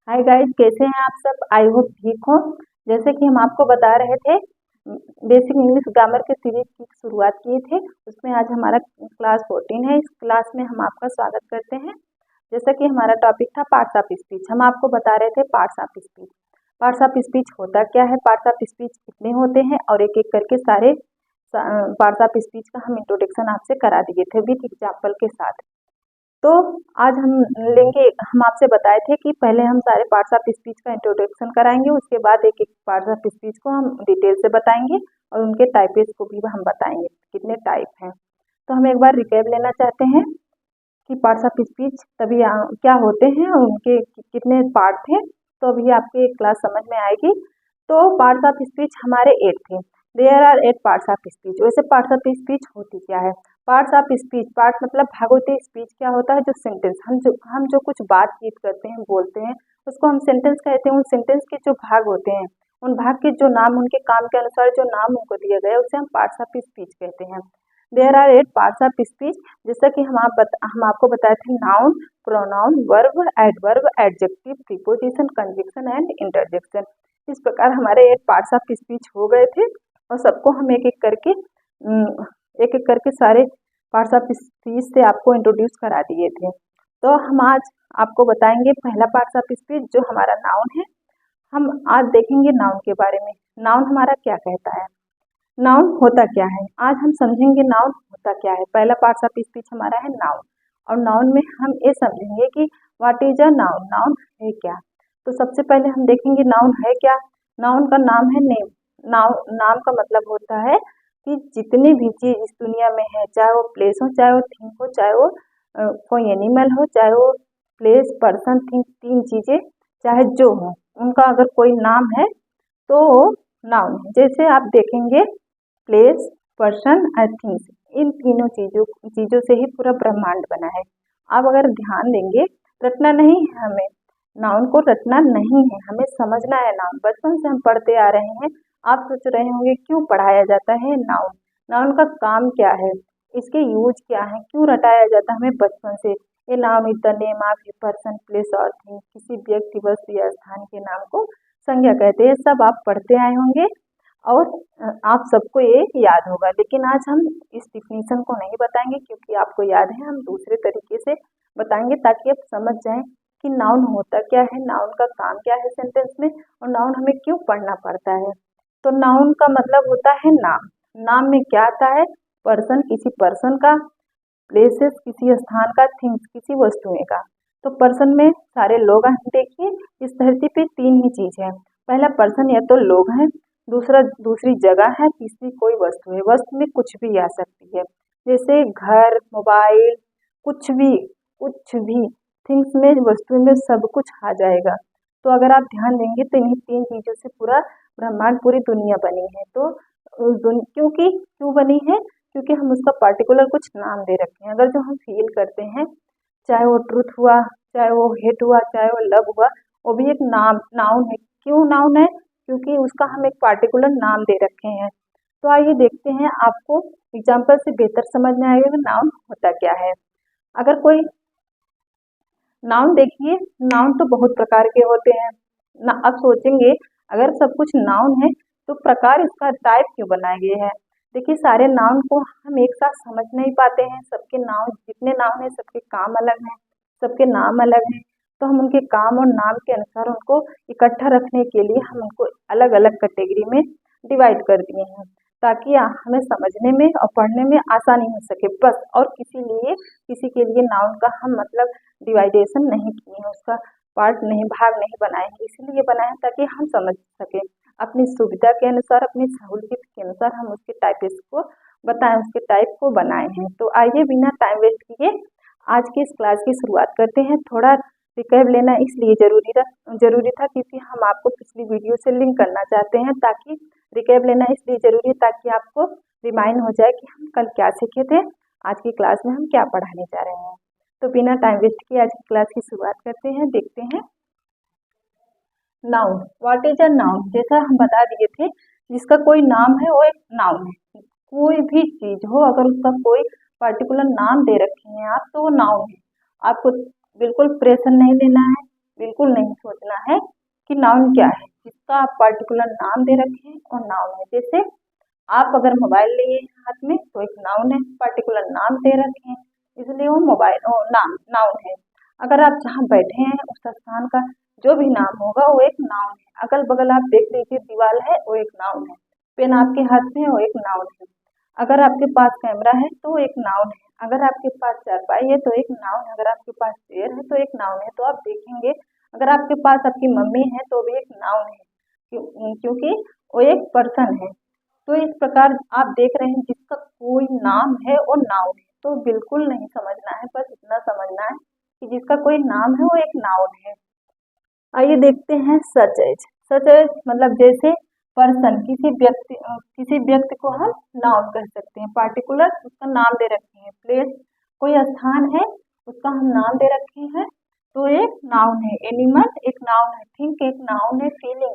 Hi guys, कैसे हैं आप सब। आई होप ठीक हो। जैसे कि हम आपको बता रहे थे, बेसिक इंग्लिश ग्रामर के सीरीज की शुरुआत किए थे। उसमें आज हमारा क्लास 14 है। इस क्लास में हम आपका स्वागत करते हैं। जैसा कि हमारा टॉपिक था पार्ट्स ऑफ स्पीच, हम आपको बता रहे थे parts of speech. Parts of speech होता क्या है, पार्ट्स ऑफ स्पीच कितने होते हैं, और एक एक करके सारे पार्ट्स ऑफ स्पीच का हम इंट्रोडक्शन आपसे करा दिए थे विथ एग्जाम्पल के साथ। तो आज हम आपसे बताए थे कि पहले हम सारे पार्ट्स ऑफ स्पीच का इंट्रोडक्शन कराएंगे, उसके बाद एक एक पार्ट्स ऑफ स्पीच को हम डिटेल से बताएंगे और उनके टाइप्स को भी हम बताएंगे कितने टाइप हैं। तो हम एक बार रिकैप लेना चाहते हैं कि पार्ट्स ऑफ स्पीच क्या होते हैं और उनके कितने पार्ट थे, तो अभी आपके क्लास समझ में आएगी। तो पार्ट्स ऑफ स्पीच हमारे 8 थे। There are 8 parts of speech. वैसे पार्ट्स ऑफ स्पीच होती क्या है? पार्ट्स ऑफ स्पीच, पार्ट मतलब भाग होते हैं। स्पीच क्या होता है? जो सेंटेंस, हम जो कुछ बातचीत करते हैं, बोलते हैं, उसको हम सेंटेंस कहते हैं। उन सेंटेंस के जो भाग होते हैं, उन भाग के जो नाम, उनके काम के अनुसार जो नाम उनको दिया गया है, उसे हम पार्ट्स ऑफ स्पीच कहते हैं। There are 8 parts of speech. जैसा कि हम आपको बताए थे, noun, pronoun, verb, adverb, adjective, preposition, conjunction and interjection. इस प्रकार हमारे 8 पार्ट्स ऑफ स्पीच हो गए थे और सबको हम एक एक करके सारे पार्ट्स ऑफ स्पीच से आपको इंट्रोड्यूस करा दिए थे। तो हम आज आपको बताएंगे पहला पार्ट्स ऑफ स्पीच जो हमारा नाउन है। हम आज देखेंगे नाउन के बारे में। नाउन हमारा क्या कहता है, नाउन होता क्या है, आज हम समझेंगे नाउन होता क्या है। पहला पार्ट्स ऑफ स्पीच हमारा है नाउन, और नाउन में हम ये समझेंगे कि what is a noun, noun है क्या। तो सबसे पहले हम देखेंगे नाउन है क्या। नाउन का नाम है नेम। नाम का मतलब होता है कि जितनी भी चीज इस दुनिया में है, चाहे वो प्लेस हो, चाहे वो थिंग हो, चाहे वो कोई एनिमल हो, चाहे वो प्लेस, पर्सन, थिंग, तीन चीजें चाहे जो हो, उनका अगर कोई नाम है तो नाउन है। जैसे आप देखेंगे, प्लेस, पर्सन और थिंग्स, इन तीनों चीजों से ही पूरा ब्रह्मांड बना है। आप अगर ध्यान देंगे, रटना नहीं है हमें, नाउन को रटना नहीं है, हमें समझना है नाउन। बचपन से हम पढ़ते आ रहे हैं। आप सोच रहे होंगे क्यों पढ़ाया जाता है नाउन, नाउन का काम क्या है, इसके यूज क्या है, क्यों रटाया जाता है हमें बचपन से। ये noun is the name of a person, place और थिंग। किसी व्यक्ति, वस्तु या स्थान के नाम को संज्ञा कहते हैं। सब आप पढ़ते आए होंगे और आप सबको ये याद होगा। लेकिन आज हम इस डिफिनीशन को नहीं बताएंगे क्योंकि आपको याद है। हम दूसरे तरीके से बताएंगे ताकि आप समझ जाएं कि नाउन होता क्या है, नाउन का काम क्या है सेंटेंस में, और नाउन हमें क्यों पढ़ना पड़ता है। तो नाउन का मतलब होता है नाम। नाम में क्या आता है? पर्सन, किसी पर्सन का, प्लेसेस, किसी स्थान का, थिंग्स, किसी वस्तुएं का। तो पर्सन में सारे लोग हैं। देखिए, इस धरती पे तीन ही चीज है। पहला पर्सन या तो लोग हैं, दूसरी जगह है, तीसरी कोई वस्तु है। वस्तु में कुछ भी आ सकती है, जैसे घर, मोबाइल, कुछ भी थिंग्स में, वस्तु में सब कुछ आ जाएगा। तो अगर आप ध्यान देंगे तो इन्हीं तीन चीजों से पूरा ब्रह्मांड, पूरी दुनिया बनी है। तो क्यों बनी है? क्योंकि हम उसका पार्टिकुलर कुछ नाम दे रखे हैं। अगर जो हम फील करते हैं, चाहे वो ट्रुथ हुआ, चाहे वो हेट हुआ, चाहे वो लव हुआ, वो भी एक नाउन है। क्यों नाउन है? क्योंकि उसका हम एक पार्टिकुलर नाम दे रखे हैं। तो आइए देखते हैं, आपको एग्जाम्पल से बेहतर समझ में आएगा कि नाउन होता क्या है। अगर कोई नाउन, देखिए, नाउन तो बहुत प्रकार के होते हैं ना। अब सोचेंगे, अगर सब कुछ नाउन है तो प्रकार, इसका टाइप क्यों बनाए गए हैं। देखिए, सारे नाउन को हम एक साथ समझ नहीं पाते हैं। सबके नाउन, जितने नाउन है, सबके काम अलग हैं, सबके नाम अलग हैं। तो हम उनके काम और नाम के अनुसार उनको इकट्ठा रखने के लिए हम उनको अलग अलग कैटेगरी में डिवाइड कर दिए हैं, ताकि हमें समझने में और पढ़ने में आसानी हो सके बस। और किसी के लिए नाउन का हम मतलब डिवाइडेशन नहीं किए हैं, उसका पार्ट नहीं, भाग नहीं बनाए हैं। इसीलिए बनाए हैं ताकि हम समझ सकें। अपनी सुविधा के अनुसार, अपनी सहूलियत के अनुसार हम उसके टाइप्स को बताएं, उसके टाइप को बनाए हैं। तो आइए बिना टाइम वेस्ट किए आज की इस क्लास की शुरुआत करते हैं। थोड़ा रिकैप लेना इसलिए जरूरी था क्योंकि हम आपको पिछली वीडियो से लिंक करना चाहते हैं। ताकि रिकैप लेना इसलिए जरूरी है ताकि आपको रिमाइंड हो जाए कि हम कल क्या सीखे थे, आज की क्लास में हम क्या पढ़ाने जा रहे हैं। तो बिना टाइम वेस्ट किए आज की क्लास की शुरुआत करते हैं। देखते हैं noun. What is a noun? जैसा हम बता दिए थे, जिसका कोई नाम है वो एक नाउन है। कोई भी चीज हो, अगर उसका कोई पर्टिकुलर नाम दे रखे हैं आप, तो वो नाउन है। आपको बिल्कुल प्रेशर नहीं लेना है, बिल्कुल नहीं सोचना है कि नाउन क्या है, जिसका आप पर्टिकुलर नाम दे रखे हैं और नाउन है। जैसे आप अगर मोबाइल लिए हाथ में तो एक नाउन है, पर्टिकुलर नाम दे रखे हैं इसलिए वो मोबाइल नाउन है। अगर आप जहाँ बैठे हैं उस स्थान का जो भी नाम होगा वो एक नाउन है। अगल बगल आप देख लीजिए दीवार है वो एक नाउन है। पेन आपके हाथ में है वो एक नाउन है। अगर आपके पास कैमरा है तो वो एक नाउन है। अगर आपके पास चारपाई है तो एक नाउन है। अगर आपके पास चेयर है तो एक नाउन है। तो आप देखेंगे अगर आपके पास आपकी मम्मी है तो भी एक नाउन है, क्योंकि वो एक पर्सन है। तो इस प्रकार आप देख रहे हैं जिसका कोई नाम है और नाउन है, तो बिल्कुल नहीं समझना है, बस इतना समझना है कि जिसका कोई नाम है वो एक नाउन है। आइए देखते हैं सच एज। सच एज मतलब जैसे पर्सन, किसी व्यक्ति को हम नाउन कह सकते हैं, पार्टिकुलर उसका नाम दे रखे हैं। प्लेस कोई स्थान है उसका हम नाम दे रखे हैं तो एक नाउन है। एनिमल एक नाउन है। थिंक एक नाउन है। फीलिंग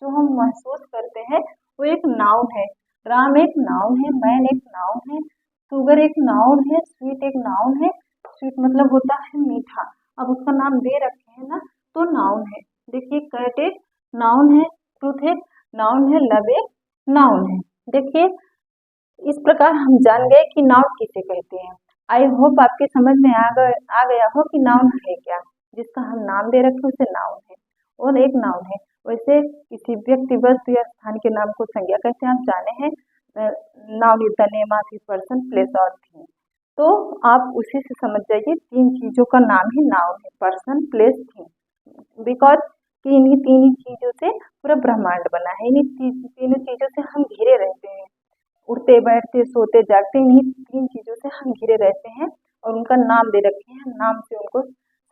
जो हम महसूस करते हैं वो एक नाउन है। राम एक नाउन है। मैन एक नाउन है। शुगर एक नाउन है। स्वीट एक नाउन है। स्वीट मतलब होता है मीठा। अब उसका नाम दे रखे हैं ना तो नाउन है। देखिए कैट एक नाउन है। ट्रूथ एक नाउन है। लव एक नाउन है। देखिए इस प्रकार हम जान गए कि नाउन किसे कहते हैं। आई होप आपके समझ में आ गया हो कि नाउन है क्या। जिसका हम नाम दे रखे उसे नाउन है और एक नाउन है। वैसे किसी व्यक्ति वस्तु या स्थान के नाम को संज्ञा कहते हैं, आप जाने हैं। Noun is the name of a person place और थिंग। तो आप उसी से समझ जाइए तीन चीजों का नाम ही नाउन है, पर्सन प्लेस थिंग। बिकॉज कि इन्हीं तीन ही चीजों से पूरा ब्रह्मांड बना है। इन्हीं तीनों चीजों से हम घिरे रहते हैं। उठते बैठते सोते जागते इन्हीं तीन चीजों से हम घिरे रहते हैं और उनका नाम दे रखे हैं। नाम से उनको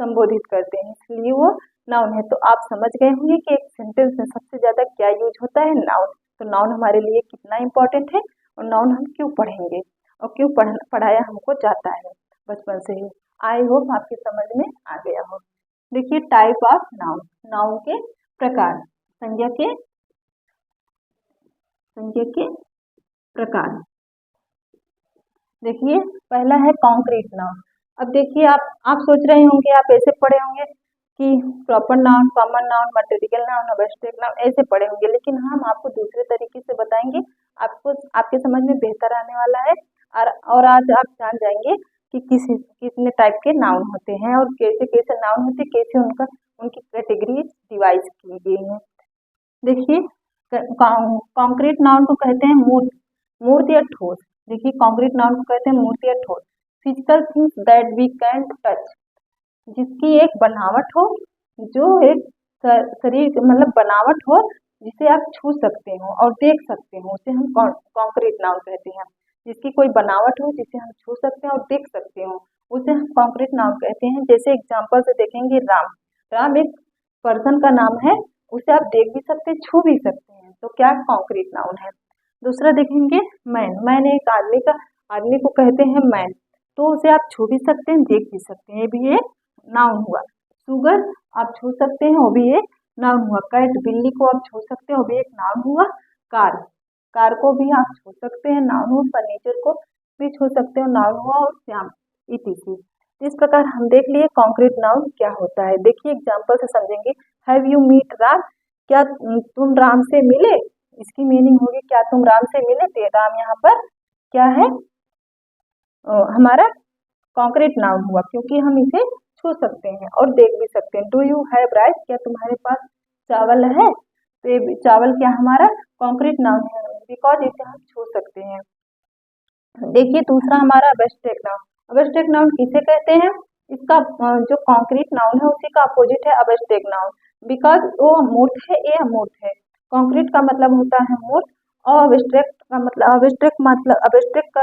संबोधित करते हैं, इसलिए वो नाउन है। तो आप समझ गए होंगे कि एक सेंटेंस में सबसे ज्यादा क्या यूज होता है, नाउन। तो नाउन हमारे लिए कितना इम्पोर्टेंट है और नाउन हम क्यों पढ़ेंगे और क्यों पढ़ाया हमको जाता है बचपन से ही। आई होप आपकी समझ में आ गया हो। देखिए टाइप ऑफ नाउन, नाउन के प्रकार, संज्ञा के प्रकार। देखिए पहला है कॉन्क्रीट नाउन। अब देखिए आप सोच रहे होंगे, आप ऐसे पढ़े होंगे कि proper noun, common noun, material noun, abstract noun ऐसे पढ़े होंगे, लेकिन हम आपको दूसरे तरीके से बताएंगे। आपको आपके समझ में बेहतर आने वाला है। और आज आप जान जाएंगे कि कितने टाइप के नाउन होते हैं और कैसे कैसे नाउन होते हैं, कैसे उनकी कैटेगरी डिवाइड की गई है। देखिए कॉन्क्रीट नाउन को कहते हैं मूर्त या ठोस। देखिए कॉन्क्रीट नाउन को कहते हैं मूर्त या ठोस। Physical things that we can touch, जिसकी एक बनावट हो, जो एक शरीर मतलब बनावट हो जिसे आप छू सकते हो और देख सकते हो, उसे हम कॉन्क्रीट नाउन कहते हैं। जिसकी कोई बनावट हो जिसे हम छू सकते हैं और देख सकते हो उसे हम कॉन्क्रीट नाउन कहते हैं। जैसे एग्जाम्पल से देखेंगे राम एक पर्सन का नाम है, उसे आप देख भी सकते हैं, छू भी सकते हैं, तो क्या कॉन्क्रीट नाउन है। दूसरा देखेंगे मैन एक आदमी को कहते हैं मैन, तो उसे आप छू भी सकते हैं, देख भी सकते हैं, ये भी एक नाउन हुआ। शुगर आप छू सकते हैं, वो भी एक नाउन हुआ। कैट बिल्ली को आप छू सकते हैं, वो भी एक नाउन हुआ। कार को भी आप छू सकते हैं, नाउन हुआ। फर्नीचर को भी छू सकते हो, नाउन हुआ। और श्याम etc। इस प्रकार हम देख लिए कॉन्क्रीट नाउन क्या होता है। देखिए एग्जाम्पल से समझेंगे। हैव यू मीट राम, क्या तुम राम से मिले, इसकी मीनिंग होगी क्या तुम राम से मिले। तो राम यहाँ पर क्या है, हमारा कॉन्क्रीट नाउन हुआ, क्योंकि हम इसे छू सकते हैं और देख भी सकते हैं। डू यू हैव राइस, क्या तुम्हारे पास चावल है, तो ये चावल क्या हमारा कॉन्क्रीट नाउन है, बिकॉज इसे हम छू सकते हैं। देखिए दूसरा हमारा एब्स्ट्रैक्ट नाउन। एब्स्ट्रैक्ट नाउन किसे कहते हैं, इसका जो कॉन्क्रीट नाउन है उसी का अपोजिट है एब्स्ट्रैक्ट नाउन, बिकॉज वो मूर्त है, ये अमूर्त है। कॉन्क्रीट का मतलब होता है मूर्त और एब्स्ट्रैक्ट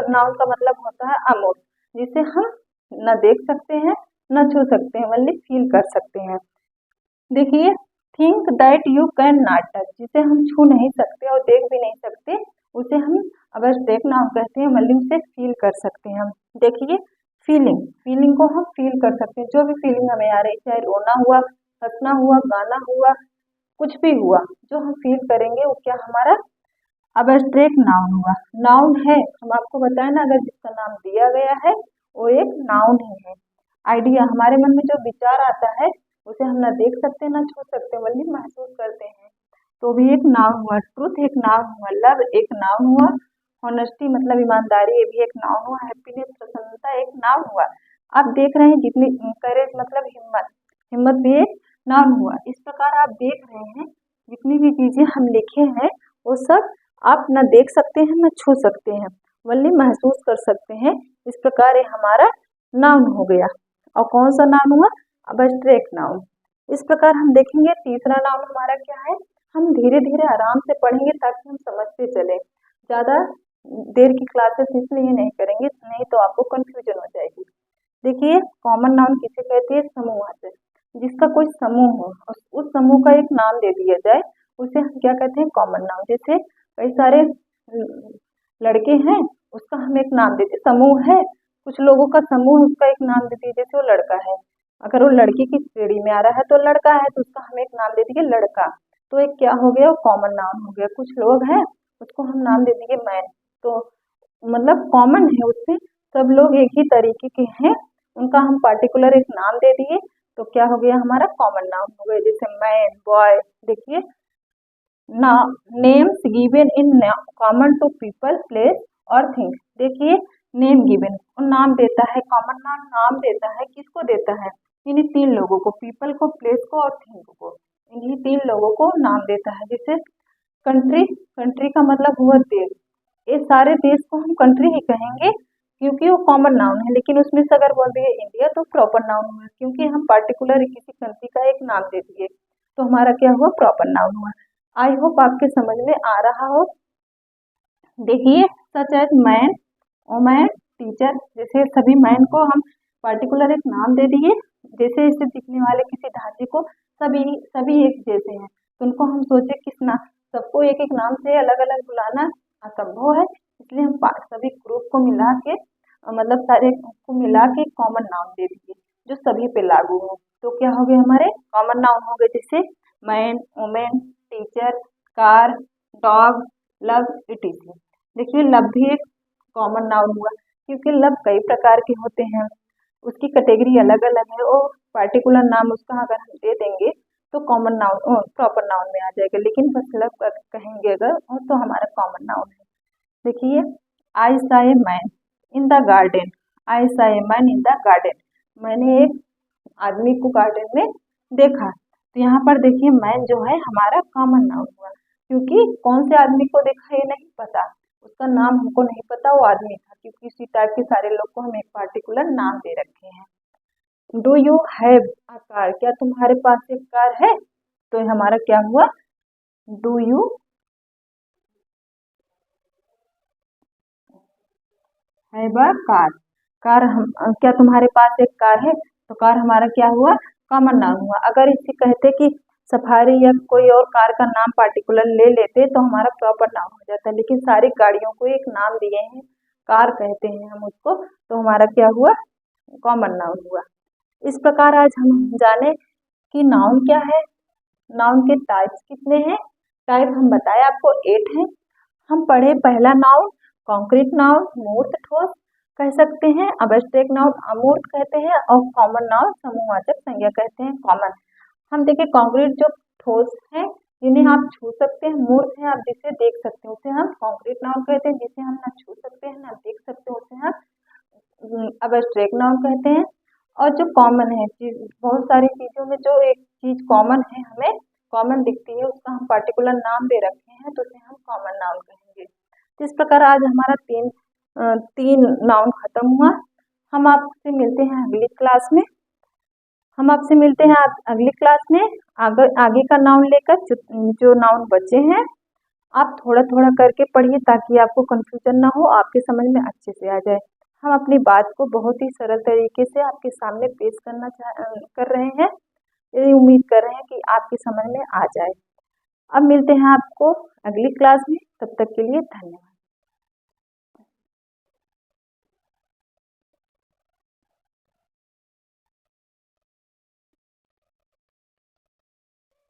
नाउन का मतलब होता है अमूर्त, जिसे हम न देख सकते हैं न छू सकते हैं, ओनली फील कर सकते हैं। देखिए think that you can not touch, जिसे हम छू नहीं सकते और देख भी नहीं सकते, उसे हम एब्स्ट्रैक्ट नाउन कहते हैं, मतलब उसे फील कर सकते हैं हम। देखिए फीलिंग को हम फील कर सकते हैं, जो भी फीलिंग हमें आ रही, चाहे रोना हुआ, हंसना हुआ, गाना हुआ, कुछ भी हुआ, जो हम फील करेंगे वो क्या हमारा एब्स्ट्रैक्ट नाउन हुआ। नाउन है, हम आपको बताएं ना, अगर जिसका नाम दिया गया है वो एक नाउन ही है। आइडिया, हमारे मन में जो विचार आता है उसे हम ना देख सकते ना छू सकते, वही महसूस करते हैं, तो भी एक नाउन हुआ। ट्रूथ एक नाउन हुआ, लव एक नाउन हुआ, ऑनेस्टी मतलब ईमानदारी ये भी एक नाउन हुआ, हैप्पीनेस प्रसन्नता एक नाउन हुआ। आप देख रहे हैं जितनी करेज मतलब हिम्मत, हिम्मत भी एक नाउन हुआ। इस प्रकार आप देख रहे हैं जितनी भी चीजें हम लिखे हैं वो सब आप न देख सकते हैं न छू सकते हैं, वल्ली महसूस कर सकते हैं। इस प्रकार ये हमारा नाउन हो गया। और कौन सा नाउन हुआ? Abstract noun. इस प्रकार हम देखेंगे तीसरा नाउन हमारा क्या है। हम धीरे धीरे आराम से पढ़ेंगे ताकि हम समझते चले, ज़्यादा देर की क्लासेस इसलिए नहीं करेंगे, नहीं तो आपको कंफ्यूजन हो जाएगी। देखिए कॉमन नाउन किसे कहते हैं? समूहवाचक। जिसका कोई समूह हो उस समूह का एक नाम दे दिया जाए उसे हम क्या कहते हैं? Common noun. जैसे कई सारे लड़के हैं उसका हम एक नाम देते, समूह है कुछ लोगों का समूह, उसका एक नाम दे दिए, जैसे वो लड़का है, अगर वो लड़की की श्रेणी में आ रहा है तो लड़का है तो उसका हम एक नाम दे दिए लड़का, तो एक क्या हो गया? कॉमन नाउन हो गया। कुछ लोग हैं उसको हम नाम दे दिए मैन, तो मतलब कॉमन है, उससे सब लोग एक ही तरीके के हैं, उनका हम पार्टिकुलर एक नाम दे दिए तो क्या हो गया? हमारा कॉमन नाउन हो गया। जैसे मैन, बॉय, देखिए names given in common to people, place और थिंग्स। देखिए नेम गिवन, नाम देता है, कॉमन नाउन नाम देता है, किसको देता है? इन्हीं तीन लोगों को, पीपल को, प्लेस को और थिंग को, इन्हीं तीन लोगों को नाम देता है। जैसे कंट्री, कंट्री का मतलब हुआ देश, ये सारे देश को हम कंट्री ही कहेंगे क्योंकि वो कॉमन नाउन है, लेकिन उसमें से अगर बोल दिए इंडिया तो प्रॉपर नाउन हुआ, क्योंकि हम पार्टिकुलर किसी कंट्री का एक नाम दे दिए तो हमारा क्या हुआ? प्रॉपर नाउन हुआ। आई होप आपके समझ में आ रहा हो। देखिए such as man, woman, teacher, जैसे सभी मैन को हम पार्टिकुलर एक नाम दे दिए, जैसे इससे दिखने वाले किसी ढांचे को सभी सभी एक जैसे हैं तो उनको हम सोचे किस नाम, सबको एक एक नाम से अलग अलग बुलाना असंभव है, इसलिए हम सभी ग्रुप को मिला के मतलब सारे को मिला के कॉमन नाउन दे दिए जो सभी पे लागू हो, तो क्या हो गए? हमारे कॉमन नाउन हो गए। जैसे man, women, teacher, car, dog, love, etc.. देखिए लव भी एक कॉमन नाउन हुआ क्योंकि लव कई प्रकार के होते हैं, उसकी कैटेगरी अलग अलग है, और पार्टिकुलर नाम उसका अगर हम दे देंगे तो कॉमन नाउन प्रॉपर नाउन में आ जाएगा, लेकिन बस लव कहेंगे अगर तो हमारा कॉमन नाउन है। देखिए I saw a man in the garden, I saw a man in the garden, मैंने एक आदमी को गार्डन में देखा, तो यहाँ पर देखिए मैन जो है हमारा कॉमन नाउन हुआ, क्योंकि कौन से आदमी को देखा ये नहीं पता, उसका नाम हमको नहीं पता वो आदमी था, क्योंकि इसी टाइप के सारे लोग को हम एक पार्टिकुलर नाम दे रखे हैं। Do you have a car, क्या तुम्हारे पास एक कार है? तो हमारा क्या हुआ? Do you have a car, car हम क्या तुम्हारे पास एक कार है? तो कार हमारा क्या हुआ? कॉमन नाउन हुआ। अगर इसे कहते कि सफारी या कोई और कार का नाम पार्टिकुलर ले लेते तो हमारा प्रॉपर नाउन हो जाता, लेकिन सारी गाड़ियों को एक नाम दिए हैं, कार कहते हैं हम उसको, तो हमारा क्या हुआ? कॉमन नाउन हुआ। इस प्रकार आज हम जाने कि नाउन क्या है, नाउन के टाइप्स कितने हैं। टाइप हम बताए आपको 8 हैं। हम पढ़े पहला नाउन कॉन्क्रीट नाउन, मूर्त ठोस कह सकते हैं, अब्स्ट्रैक्ट नाउन अमूर्त कहते हैं, और कॉमन नाउन समूहवाचक संज्ञा कहते हैं, कॉमन। हम देखिए कॉन्क्रीट जो ठोस है जिन्हें आप छू सकते हैं, मूर्त है आप जिसे देख सकते हैं उसे हम कॉन्क्रीट नाउन कहते हैं, जिसे हम ना छू सकते हैं ना देख सकते हैं उसे हम अब्स्ट्रैक्ट नाउन कहते हैं। और जो कॉमन है चीज, बहुत सारी चीजों में जो एक चीज कॉमन है, हमें कॉमन दिखती है, उसका हम पार्टिकुलर नाम दे रखे हैं तो उसे हम कॉमन नाउन कहेंगे। तो इस प्रकार आज हमारा तीन नाउन खत्म हुआ। हम आपसे मिलते हैं अगली क्लास में, हम आपसे मिलते हैं अगली क्लास में आगे का नाउन लेकर। जो नाउन बचे हैं आप थोड़ा थोड़ा करके पढ़िए ताकि आपको कंफ्यूजन ना हो, आपके समझ में अच्छे से आ जाए। हम अपनी बात को बहुत ही सरल तरीके से आपके सामने पेश कर रहे हैं, यही उम्मीद कर रहे हैं कि आपकी समझ में आ जाए। अब मिलते हैं आपको अगली क्लास में, तब तक के लिए धन्यवाद।